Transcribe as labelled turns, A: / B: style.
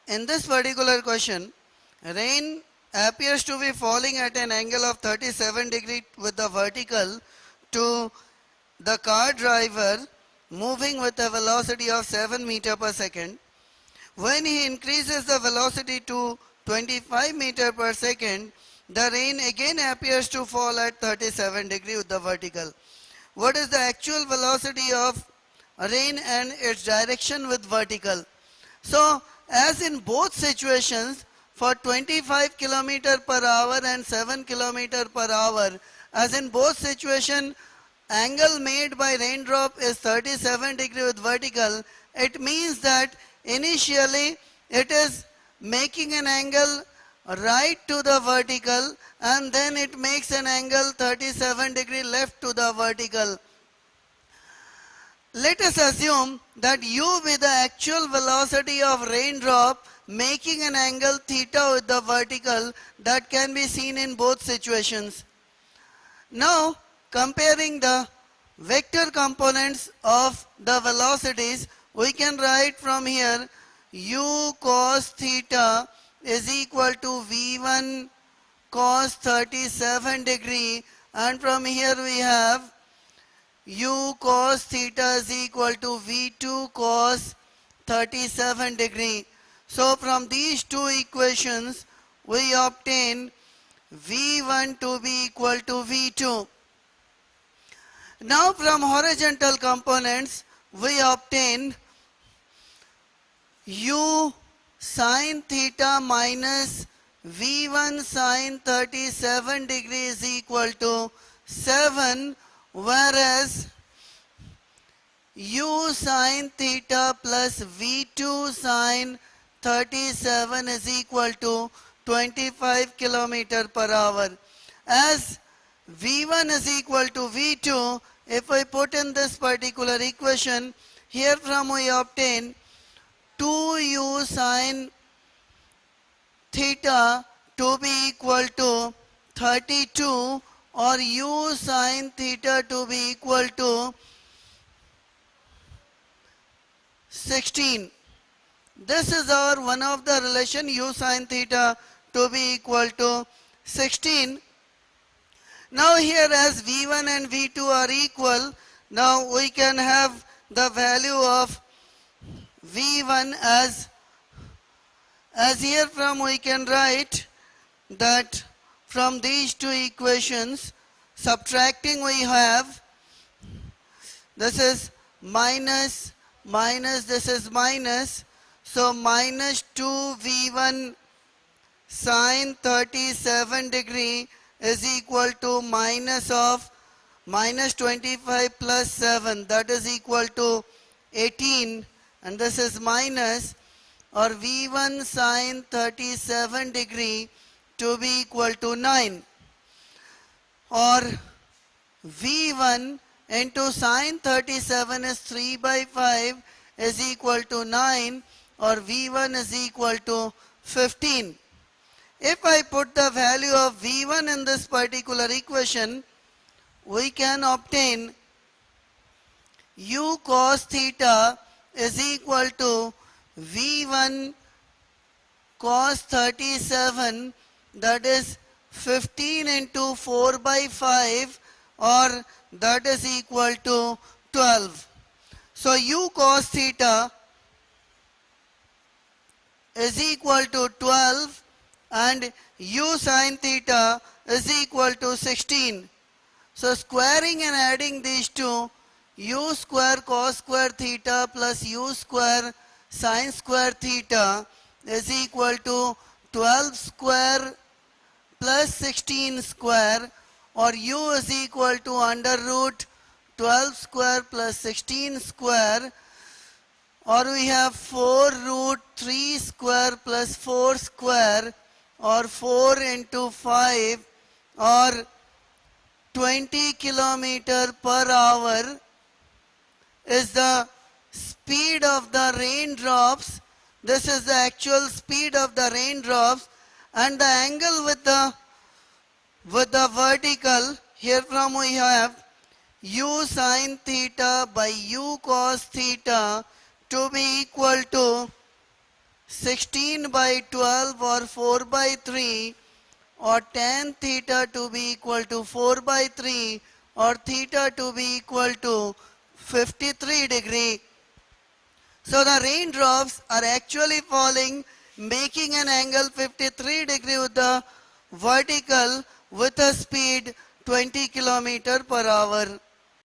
A: In this particular question, rain appears to be falling at an angle of 37 degree with the vertical to the car driver moving with a velocity of 7 meter per second. When he increases the velocity to 25 meter per second, the rain again appears to fall at 37 degree with the vertical. What is the actual velocity of rain and its direction with vertical? So, as in both situations, for 25 kilometer per hour and 7 kilometer per hour, as in both situations, angle made by raindrop is 37 degree with vertical. It means that initially it is making an angle right to the vertical and then it makes an angle 37 degree left to the vertical. Let us assume that u be the actual velocity of raindrop making an angle theta with the vertical that can be seen in both situations. Now comparing the vector components of the velocities, we can write from here u cos theta is equal to v1 cos 37 degree, and from here we have u cos theta is equal to v2 cos 37 degree. So from these two equations we obtain v1 to be equal to v2. Now from horizontal components we obtain u sin theta minus v1 sin 37 degree is equal to 7, whereas u sin theta plus v2 sin 37 is equal to 25 kilometer per hour. As v1 is equal to v2, if I put in this particular equation, here from we obtain 2u sin theta to be equal to 32, or u sin theta to be equal to 16. This is our one of the relation u sin theta to be equal to 16. Now here as v1 and v2 are equal, now we can have the value of v1 as here from we can write that from these two equations subtracting we have this is minus this is minus, so minus 2v1 sin 37 degree is equal to minus of minus 25 plus 7, that is equal to 18, and this is minus, or v1 sin 37 degree to be equal to 9, or v1 into sin 37 is 3 by 5 is equal to 9, or v1 is equal to 15. If I put the value of v1 in this particular equation, we can obtain u cos theta is equal to v1 cos 37, that is 15 into 4 by 5, or that is equal to 12. So u cos theta is equal to 12 and u sin theta is equal to 16. So squaring and adding these two, u square cos square theta plus u square sin square theta is equal to 12 square plus 16 square, or u is equal to under root 12 square plus 16 square, or we have 4 root 3 square plus 4 square, or 4 into 5, or 20 kilometer per hour is the speed of the raindrops. This is the actual speed of the raindrops, and the angle with the vertical, here from we have u sin theta by u cos theta to be equal to 16 by 12 or 4 by 3 or tan theta to be equal to 4 by 3 or theta to be equal to 53 degree. So the raindrops are actually falling, making an angle 53 degree with the vertical with a speed 20 km per hour.